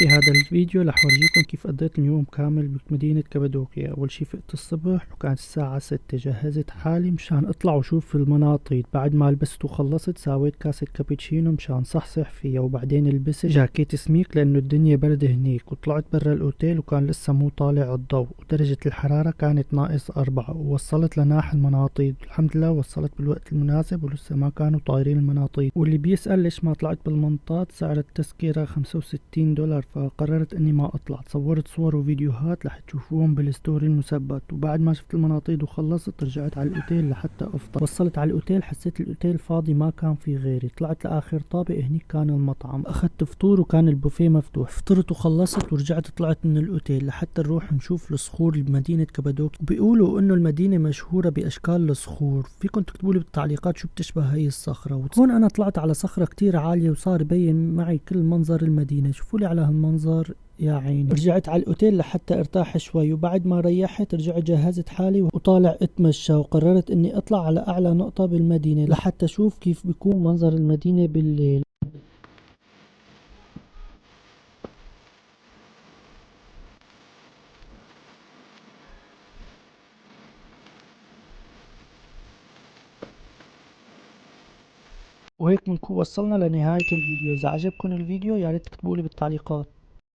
في هذا الفيديو رح ورجيكم كيف قضيت اليوم كامل بمدينة كابادوكيا. أول شي فقت الصبح وكانت الساعة 6، جهزت حالي مشان أطلع وشوف المناطيد. بعد ما لبست وخلصت ساويت كاسة كابتشينو مشان صحصح فيها، وبعدين لبست جاكيت سميك لأنه الدنيا برد هنيك، وطلعت برا الأوتيل وكان لسه مو طالع الضوء ودرجة الحرارة كانت -4، ووصلت لناح المناطيد. الحمد لله وصلت بالوقت المناسب ولسه ما كانوا طايرين المناطيد. واللي بيسأل ليش ما طلعت بالمنطاد، سعر التذكرة $65، فقررت اني ما اطلع. صورت صور وفيديوهات رح تشوفوهم بالستوري المثبت. وبعد ما شفت المناطيد وخلصت رجعت على الاوتيل لحتى افطر. وصلت على الاوتيل حسيت الاوتيل فاضي ما كان في غيري. طلعت لاخر طابق، هنيك كان المطعم، اخذت فطور وكان البوفيه مفتوح. فطرت وخلصت ورجعت طلعت من الاوتيل لحتى نروح نشوف الصخور بمدينة كابادوكيا. وبيقولوا انه المدينة مشهورة باشكال الصخور، فيكم تكتبوا لي بالتعليقات شو بتشبه هي الصخرة. هون انا طلعت على صخرة كتير عالية وصار يبين معي كل منظر المدينة. شوفوا لي على هالمنظر يا عيني. رجعت على الاوتيل لحتى ارتاح شوي، وبعد ما ريحت رجعت جهزت حالي وطالع اتمشى. وقررت اني اطلع على اعلى نقطة بالمدينة لحتى اشوف كيف بيكون منظر المدينة بالليل. وهيك بنكون وصلنا لنهاية الفيديو. اذا عجبكم الفيديو يا ريت تكتبوا لي بالتعليقات.